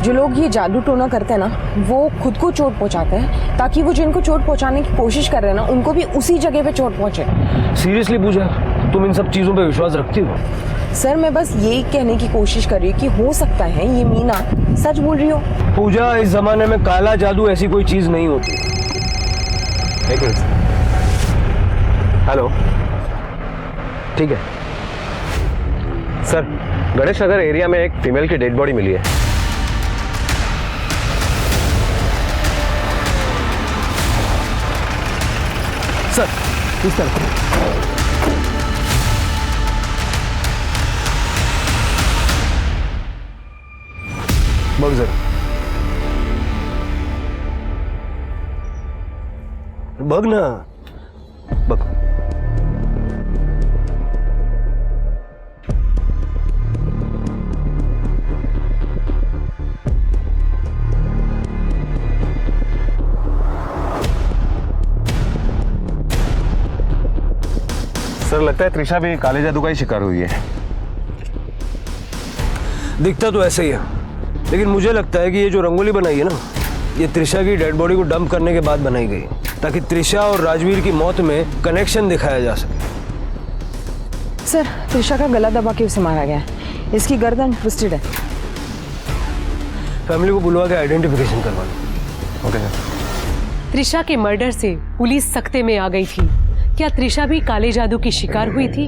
जो लोग ये जादू टोना करते हैं ना, वो खुद को चोट पहुंचाते हैं ताकि वो जिनको चोट पहुंचाने की कोशिश कर रहे हैं ना, उनको भी उसी जगह पे चोट पहुंचे। सीरियसली पूजा, तुम इन सब चीज़ों पे विश्वास रखती हो? सर, मैं बस यही कहने की कोशिश कर रही हूँ कि हो सकता है ये मीना सच बोल रही हो। पूजा, इस ज़माने में काला जादू ऐसी कोई चीज़ नहीं होती। हेलो, ठीक है सर, गणेश नगर एरिया में एक फीमेल की डेड बॉडी मिली है। सर, इस तरफ बग सर, बग ना, बग। सर, लगता है त्रिशा भी काले जादू का ही शिकार हुई है। दिखता तो ऐसे ही है, लेकिन मुझे लगता है कि ये जो रंगोली बनाई है ना, ये त्रिशा की डेड बॉडी को डंप करने के बाद बनाई गई, ताकि त्रिशा और राजवीर की मौत में कनेक्शन दिखाया जा सके। सर, त्रिशा का गला दबा के उसे मारा गया है। इसकी गर्दन ट्विस्टेड है। फैमिली को बुलवा के आइडेंटिफिकेशन करवा लो। Okay sir. त्रिशा के मर्डर से पुलिस सख्ते में आ गई थी। क्या त्रिशा भी काले जादू की शिकार हुई थी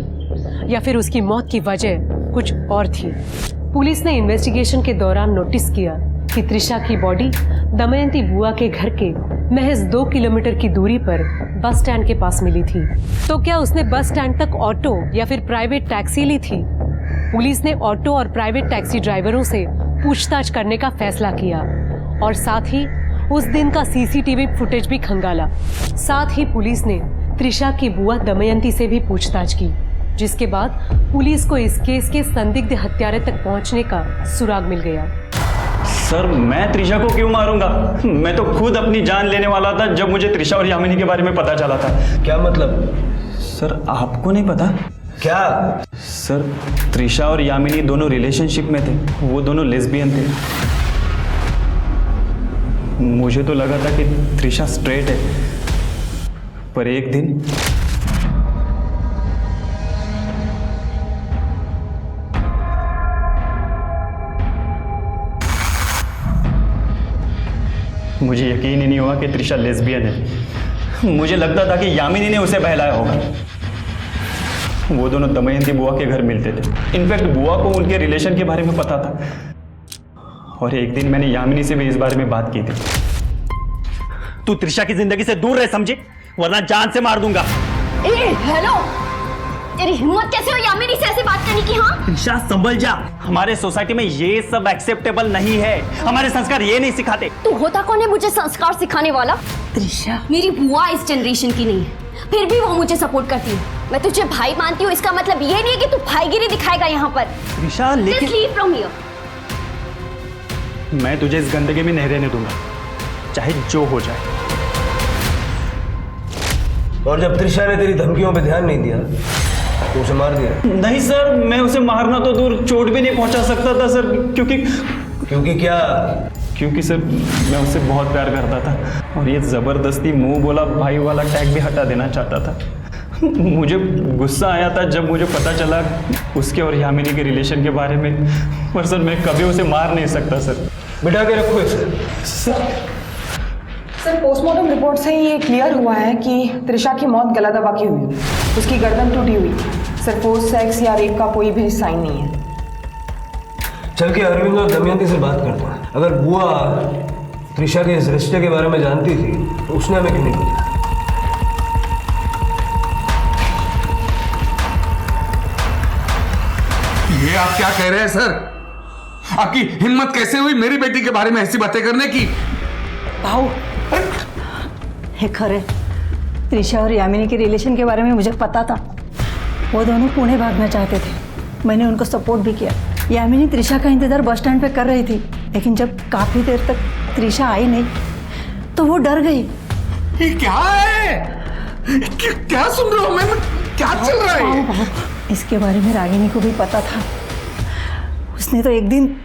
या फिर उसकी मौत की वजह कुछ और थी? पुलिस ने इन्वेस्टिगेशन के दौरान नोटिस किया कि त्रिशा की बॉडी दमयंती बुआ के घर के महज 2 किलोमीटर की दूरी पर बस स्टैंड के पास मिली थी। तो क्या उसने बस स्टैंड तक ऑटो या फिर प्राइवेट टैक्सी ली थी? पुलिस ने ऑटो और प्राइवेट टैक्सी ड्राइवरों से पूछताछ करने का फैसला किया और साथ ही उस दिन का सीसीटीवी फुटेज भी खंगाला। साथ ही पुलिस ने त्रिशा की बुआ दमयंती से भी पूछताछ की, जिसके बाद पुलिस को इस केस के संदिग्ध हत्यारे तक पहुंचने का सुराग मिल गया। सर, मैं त्रिशा को क्यों मारूंगा? मैं तो खुद अपनी जान लेने वाला था जब मुझे त्रिशा और यामिनी के बारे में पता चला था। क्या मतलब? सर, आपको नहीं पता? क्या? सर, त्रिशा और यामिनी दोनों रिलेशनशिप में थे। वो दोनों लेस्बियन थे। मुझे तो लगा था कि त्रिशा स्ट्रेट है, पर एक दिन मुझे यकीन ही नहीं हुआ कि त्रिशा लेस्बियन है। मुझे लगता था कि यामिनी ने उसे बहलाया होगा। वो दोनों दमयंती बुआ के घर मिलते थे। इनफैक्ट बुआ को उनके रिलेशन के बारे में पता था और एक दिन मैंने यामिनी से भी इस बारे में बात की थी। तू त्रिशा की जिंदगी से दूर रह, समझे? वरना जान से मार दूंगा। हेलो, तेरी हिम्मत कैसे हो यामिनी से ऐसे बात करने की? हाँ त्रिशा संभल जा, हमारे सोसाइटी में ये सब एक्सेप्टेबल नहीं है, हमारे संस्कार ये नहीं सिखाते। तू होता कौन है मुझे संस्कार सिखाने वाला? त्रिशा, मेरी बुआ इस जनरेशन की नहीं है, फिर भी वो मुझे सपोर्ट करती है। मैं तुझे भाई मानती हूँ, इसका मतलब ये नहीं है कि तू भाईगिरी दिखाएगा यहाँ पर। त्रिशा लेकिन Just leave from here. मैं तुझे इस गंदगी में नहीं रहने दूंगा, चाहे जो हो जाए। और जब त्रिशा ने तेरी धमकियों पे ध्यान नहीं दिया तो उसे मार दिया? नहीं सर, मैं उसे मारना तो दूर, चोट भी नहीं पहुंचा सकता था सर, क्योंकि क्या? क्योंकि सर मैं उससे बहुत प्यार करता था और ये जबरदस्ती मुंह बोला भाई वाला टैग भी हटा देना चाहता था। मुझे गुस्सा आया था जब मुझे पता चला उसके और यामिनी के रिलेशन के बारे में, पर सर मैं कभी उसे मार नहीं सकता सर। बिठा के रखो इसे। सर पोस्टमार्टम रिपोर्ट से ये क्लियर हुआ है कि त्रिशा की मौत गला दबा की हुई, उसकी गर्दन टूटी हुई। सर फोर्स सेक्स या रेप का कोई भी साइन नहीं है। चल के अरविंद और दमयंती से बात करता है। अगर बुआ त्रिशा के इस रिश्ते के बारे में जानती थी तो उसने हमें क्यों नहीं बताया? ये आप क्या कह रहे हैं सर? आपकी हिम्मत कैसे हुई मेरी बेटी के बारे में ऐसी बातें करने की? भाऊ, हे खरे, त्रिशा और यामिनी के रिलेशन के बारे में मुझे पता था। वो दोनों पुणे भागना चाहते थे, मैंने उनको सपोर्ट भी किया। यामिनी त्रिशा का इंतजार बस स्टैंड पे कर रही थी, लेकिन जब काफी देर तक त्रिशा आई नहीं तो वो डर गई। ये क्या है? क्या सुन रहा हूँ मैं? क्या चल रहा है? भाऊ, इसके बारे में रागिनी को भी पता था। उसने तो एक दिन,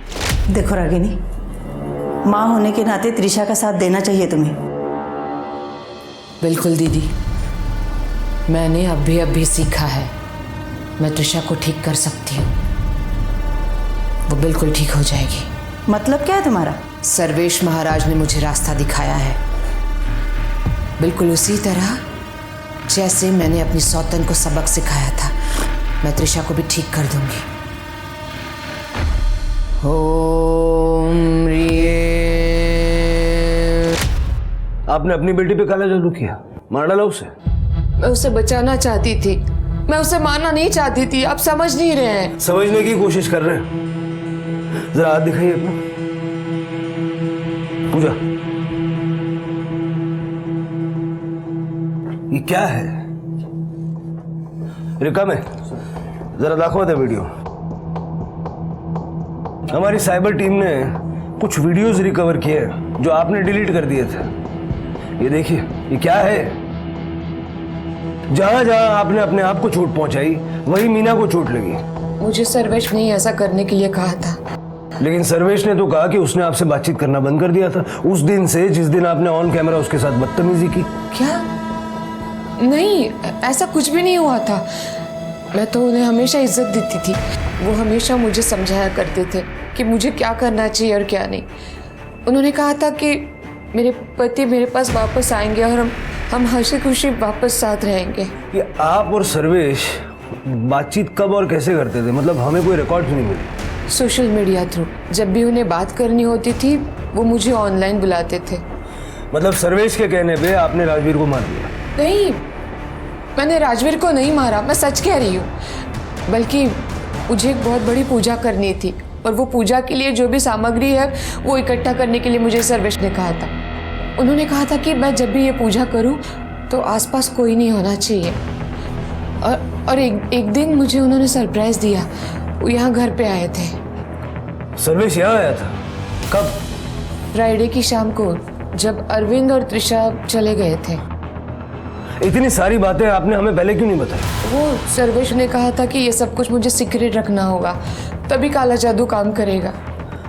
देखो रागिनी, माँ होने के नाते त्रिशा का साथ देना चाहिए तुम्हें। बिल्कुल दीदी, मैंने अभी सीखा है, मैं त्रिशा को ठीक कर सकती हूँ। वो बिल्कुल ठीक हो जाएगी। मतलब क्या है तुम्हारा? सर्वेश महाराज ने मुझे रास्ता दिखाया है, बिल्कुल उसी तरह जैसे मैंने अपनी सौतन को सबक सिखाया था। मैं त्रिशा को भी ठीक कर दूंगी। ओम आपने अपनी बेटी पे काला जादू किया, मार डाला उसे? मैं उसे बचाना चाहती थी, मैं उसे मारना नहीं चाहती थी। आप समझ नहीं रहे हैं। समझने की कोशिश कर रहे हैं। जरा हाथ दिखाइए अपना। पूजा, ये क्या है? रिका में जरा दाखवा दे वीडियो। हमारी साइबर टीम ने कुछ वीडियोस रिकवर किए हैं जो आपने डिलीट कर दिए थे। ये देखिए, ये क्या है? जहां जहां आपने अपने आप को चोट पहुंचाई वही मीना को चोट लगी। मुझे सर्वेश ने ऐसा करने के लिए कहा था, लेकिन सर्वेश ने तो कहा कि उसने आपसे बातचीत करना बंद कर दिया था उस दिन से जिस दिन आपने ऑन कैमरा उसके साथ बदतमीजी की। क्या? नहीं, ऐसा कुछ भी नहीं हुआ था। मैं तो उन्हें हमेशा इज्जत देती थी। वो हमेशा मुझे समझाया करते थे कि मुझे क्या करना चाहिए और क्या नहीं। उन्होंने कहा था कि मेरे पति मेरे पास वापस आएंगे और हम हंसी खुशी वापस साथ रहेंगे। ये आप और सर्वेश बातचीत कब और कैसे करते थे? मतलब हमें कोई रिकॉर्ड नहीं मिले। Social media through. जब भी उन्हें बात करनी होती थी वो मुझे ऑनलाइन बुलाते थे। मतलब सर्वेश के कहने पे आपने राजवीर को मार दिया? नहीं, मैंने राजवीर को नहीं मारा, मैं सच कह रही हूँ। बल्कि मुझे एक बहुत बड़ी पूजा करनी थी और वो पूजा के लिए जो भी सामग्री है वो इकट्ठा करने के लिए मुझे सर्वेश ने कहा था। उन्होंने कहा था कि मैं जब भी ये पूजा करूँ तो आसपास कोई नहीं होना चाहिए। और एक दिन मुझे उन्होंने सरप्राइज दिया। वो यहाँ घर पे आए थे। सर्वेश यहाँ आया था? कब? फ्राइडे की शाम को, जब अरविंद और त्रिशा चले गए थे। इतनी सारी बातें आपने हमें पहले क्यों नहीं बताई? वो सर्वेश ने कहा था कि ये सब कुछ मुझे सीक्रेट रखना होगा, तभी काला जादू काम करेगा।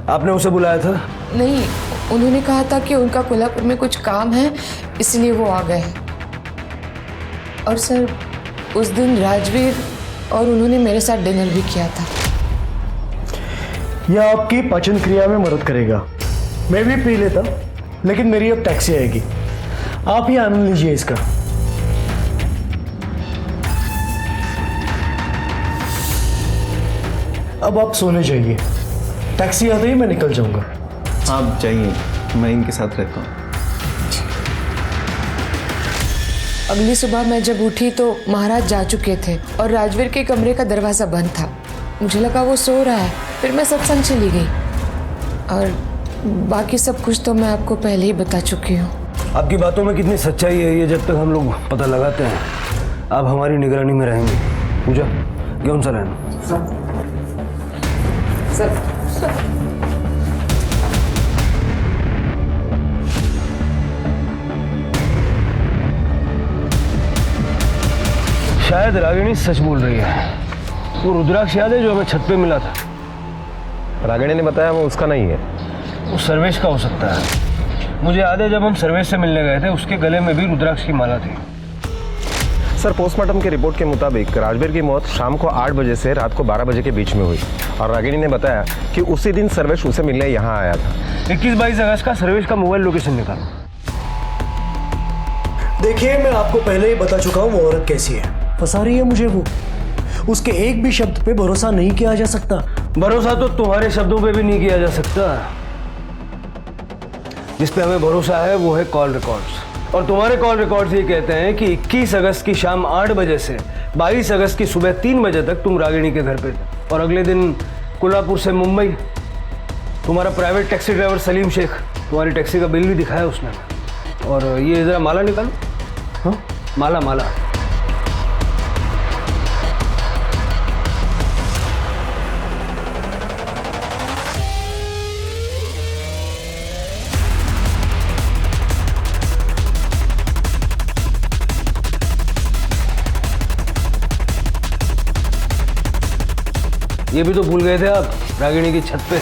आपने उसे बुलाया था? नहीं, उन्होंने कहा था कि उनका कोल्हापुर में कुछ काम है इसलिए वो आ गए। और सर, उस दिन राजवीर और उन्होंने मेरे साथ डिनर भी किया था। यह आपकी पाचन क्रिया में मदद करेगा। मैं भी पी लेता, लेकिन मेरी अब टैक्सी आएगी। आप ही आनंद लीजिए इसका। अब आप सोने जाइए, टैक्सी आते ही मैं निकल जाऊंगा। आप जाइए, मैं इनके साथ रहता हूँ। अगली सुबह मैं जब उठी तो महाराज जा चुके थे और राजवीर के कमरे का दरवाज़ा बंद था। मुझे लगा वो सो रहा है, फिर मैं सत्संग चली गई और बाकी सब कुछ तो मैं आपको पहले ही बता चुकी हूँ। आपकी बातों में कितनी सच्चाई है ये जब तक हम लोग पता लगाते हैं आप हमारी निगरानी में रहेंगे। पूजा क्यों सा रहना सर शायद रागिनी सच बोल रही है। वो रुद्राक्ष याद है जो हमें छत पे मिला था? रागिनी ने बताया वो उसका नहीं है, वो सर्वेश का हो सकता है। मुझे याद है जब हम सर्वेश से मिलने गए थे उसके गले में भी रुद्राक्ष की माला थी। सर पोस्टमार्टम की रिपोर्ट के मुताबिक राजवीर की मौत शाम को 8 बजे से रात को 12 बजे के बीच में हुई और रागिनी ने बताया कि उसी दिन सर्वेश उसे मिलने यहाँ आया था। 21-22 अगस्त का सर्वेश का मोबाइल लोकेशन निकालो। देखिए मैं आपको पहले ही बता चुका हूँ वो औरत कैसी है, फंसा रही है मुझे वो। उसके एक भी शब्द पे भरोसा नहीं किया जा सकता। भरोसा तो तुम्हारे शब्दों पे भी नहीं किया जा सकता। जिस पे हमें भरोसा है वो है कॉल रिकॉर्ड्स, और तुम्हारे कॉल रिकॉर्ड्स ये कहते हैं कि 21 अगस्त की शाम 8 बजे से 22 अगस्त की सुबह 3 बजे तक तुम रागिनी के घर पे थे और अगले दिन कोल्हापुर से मुंबई तुम्हारा private taxi driver Salim Shaikh तुम्हारी टैक्सी का बिल भी दिखाया उसने। और ये जरा माला निकालो। हाँ माला माला ये भी तो भूल गए थे आप रागिनी की छत पे।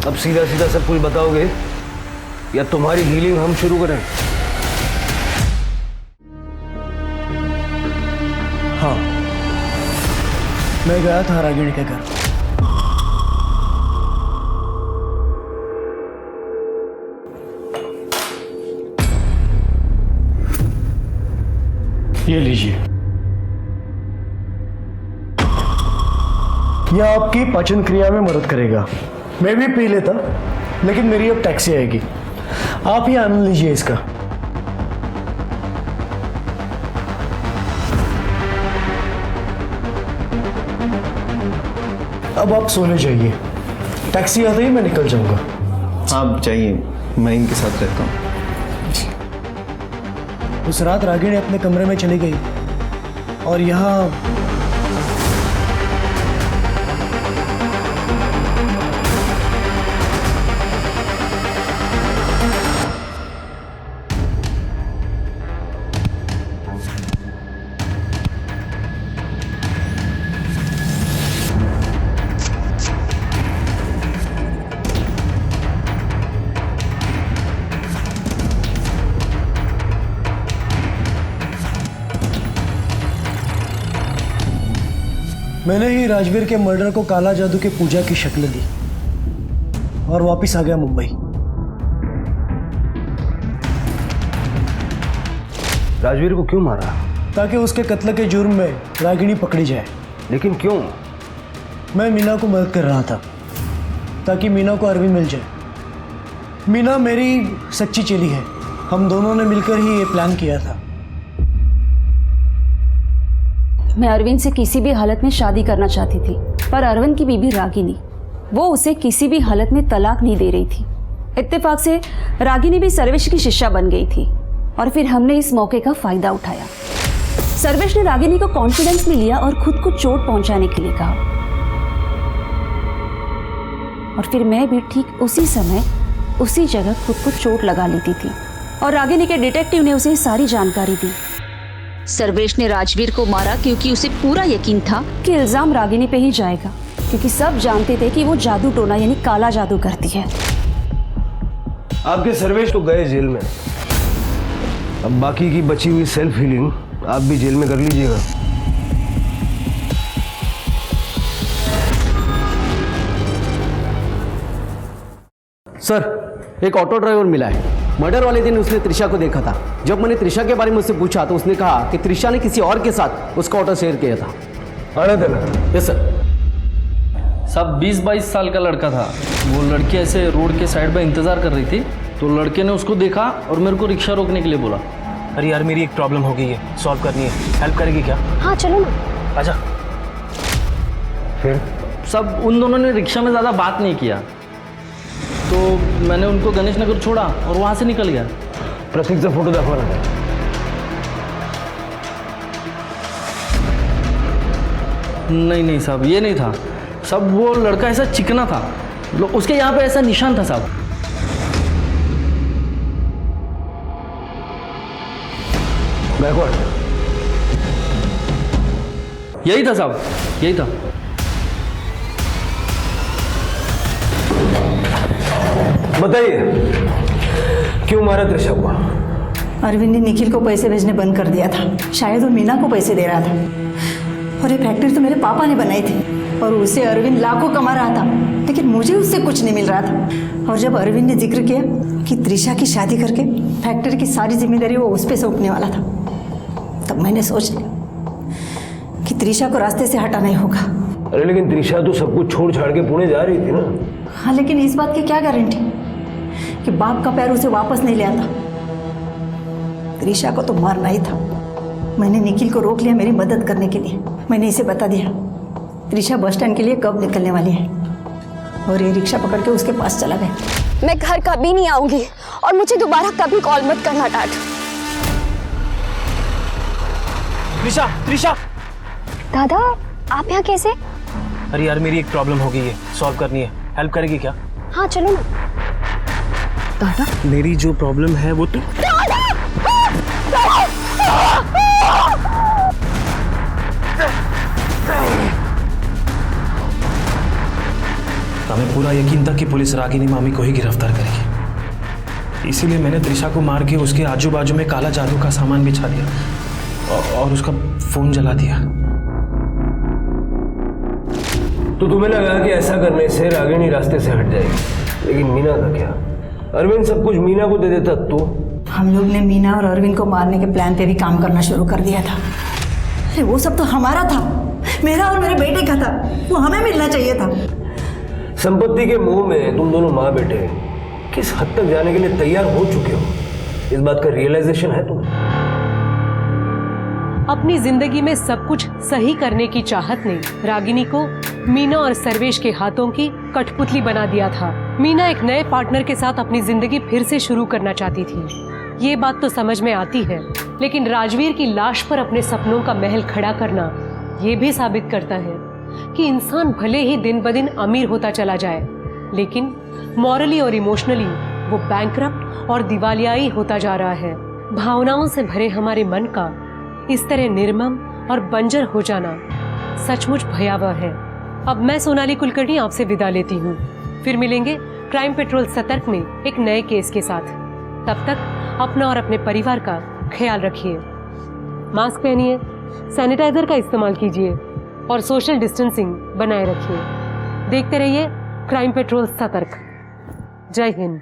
अब सीधा सीधा सब कुछ बताओगे या तुम्हारी हीलिंग हम शुरू करें? हाँ मैं गया था रागिनी के घर। ये लीजिए। यह आपकी पाचन क्रिया में मदद करेगा। मैं भी पी लेता लेकिन मेरी अब टैक्सी आएगी, आप ही आनंद लीजिए इसका। अब आप सोने जाइए, टैक्सी आते ही मैं निकल जाऊंगा। आप जाइए, मैं इनके साथ रहता हूँ। उस रात रागिनी अपने कमरे में चली गई और यहाँ मैंने ही राजवीर के मर्डर को काला जादू की पूजा की शक्ल दी और वापस आ गया मुंबई। राजवीर को क्यों मारा? ताकि उसके कत्ल के जुर्म में रागिनी पकड़ी जाए। लेकिन क्यों? मैं मीना को मदद कर रहा था ताकि मीना को अरविंद मिल जाए। मीना मेरी सच्ची चेली है, हम दोनों ने मिलकर ही ये प्लान किया था। मैं अरविंद से किसी भी हालत में शादी करना चाहती थी, पर अरविंद की बीबी रागिनी वो उसे किसी भी हालत में तलाक नहीं दे रही थी। इत्तेफाक से रागिनी भी सर्वेश की शिष्या बन गई थी और फिर हमने इस मौके का फायदा उठाया। सर्वेश ने रागिनी को कॉन्फिडेंस में लिया और खुद को चोट पहुंचाने के लिए कहा और फिर मैं भी ठीक उसी समय उसी जगह खुद को चोट लगा लेती थी और रागिनी के डिटेक्टिव ने उसे सारी जानकारी दी। सर्वेश ने राजवीर को मारा क्योंकि उसे पूरा यकीन था कि इल्जाम रागिनी पे ही जाएगा, क्योंकि सब जानते थे कि वो जादू टोना यानी काला जादू करती है। आपके सर्वेश तो गए जेल में, अब बाकी की बची हुई सेल्फ हीलिंग आप भी जेल में कर लीजिएगा। सर एक ऑटो ड्राइवर मिला है, मर्डर वाले दिन उसने त्रिशा को देखा था। जब मैंने त्रिशा के बारे में उससे पूछा तो उसने कहा कि त्रिशा ने किसी और के साथ उसका ऑटो शेयर किया था। आने देना। Yes sir. साहब 20-22 साल का लड़का था, वो लड़की ऐसे रोड के साइड पर इंतज़ार कर रही थी तो लड़के ने उसको देखा और मेरे को रिक्शा रोकने के लिए बोला। अरे यार मेरी एक प्रॉब्लम हो गई है, सॉल्व करनी है, हेल्प करेगी क्या? हाँ चलो ना। आजा। फिर सब उन दोनों ने रिक्शा में ज़्यादा बात नहीं किया, तो मैंने उनको गणेश नगर छोड़ा और वहाँ से निकल गया। प्रतीक से फोटो दाखवा ना। नहीं साहब, ये नहीं था सब। वो लड़का ऐसा चिकना था, उसके यहाँ पे ऐसा निशान था साहब। बैकवर्ड। यही था साहब, यही था। बताइए क्यों मारा त्रिशा को? अरविंद ने निखिल को पैसे भेजने बंद कर दिया था। शायद वो मीना को पैसे दे रहा था। और ये फैक्ट्री तो मेरे पापा ने बनाई थी और उसे अरविंद लाखों कमा रहा था, लेकिन मुझे उससे कुछ नहीं मिल रहा था। और जब अरविंद ने जिक्र किया कि त्रिशा की शादी करके फैक्ट्री की सारी जिम्मेदारी वो उस पर सौंपने वाला था, तब मैंने सोच लिया कि त्रिशा को रास्ते से हटाना ही होगा। अरे लेकिन त्रिशा तो सब कुछ छोड़ छाड़ के पुणे जा रही थी ना। हाँ, लेकिन इस बात की क्या गारंटी कि बाप का पैर उसे वापस नहीं ले आता। त्रिशा को तो मारना ही था। मैंने निखिल को रोक लिया मेरी मदद करने के लिए। मैंने इसे बता दिया त्रिशा बस स्टैंड के लिए कब निकलने वाली है, और ये रिक्शा पकड़ के उसके पास चला गया। मैं घर कभी नहीं आऊंगी और मुझे दोबारा कभी कॉल मत करना डैड। त्रिशा, त्रिशा। दादा आप यहाँ कैसे? अरे यार मेरी एक प्रॉब्लम हो गई है, सॉल्व करनी है, हेल्प करेगी क्या? हाँ चलो ना। दादा मेरी जो प्रॉब्लम है वो तो हमें पूरा यकीन था कि पुलिस रागिनी मामी को ही गिरफ्तार करेगी, इसीलिए मैंने त्रिशा को मार के उसके आजू बाजू में काला जादू का सामान बिछा दिया और उसका फोन जला दिया। तो तुम्हें लगा कि ऐसा करने से रागिनी रास्ते से हट जाएगी, लेकिन मीना का क्या? अरविंद सब कुछ मीना को दे देता तो? हम लोग ने मीना और अरविंद को मारने के प्लान पे भी काम करना शुरू कर दिया था। अरे वो सब तो हमारा था, मेरा और मेरे बेटे का था, वो हमें मिलना चाहिए था। संपत्ति के मोह में तुम दोनों माँ बेटे किस हद तक जाने के लिए तैयार हो चुके हो, इस बात का रियलाइजेशन है तुम्हें? अपनी जिंदगी में सब कुछ सही करने की चाहत ने रागिनी को मीना और सर्वेश के हाथों की कठपुतली बना दिया था। मीना एक नए पार्टनर के साथ अपनी जिंदगी फिर से शुरू करना चाहती थी। ये बात तो समझ में आती है, लेकिन राजवीर की लाश पर अपने सपनों का महल खड़ा करना ये भी साबित करता है कि इंसान भले ही दिन ब दिन अमीर होता चला जाए, लेकिन मॉरली और इमोशनली वो बैंकरप्ट और दिवालियाई होता जा रहा है। भावनाओं से भरे हमारे मन का इस तरह निर्मम और बंजर हो जाना सचमुच भयावह है। अब मैं सोनाली कुलकर्णी आपसे विदा लेती हूँ। फिर मिलेंगे क्राइम पेट्रोल सतर्क में एक नए केस के साथ। तब तक अपना और अपने परिवार का ख्याल रखिए, मास्क पहनिए, सैनिटाइजर का इस्तेमाल कीजिए और सोशल डिस्टेंसिंग बनाए रखिए। देखते रहिए क्राइम पेट्रोल सतर्क। जय हिंद।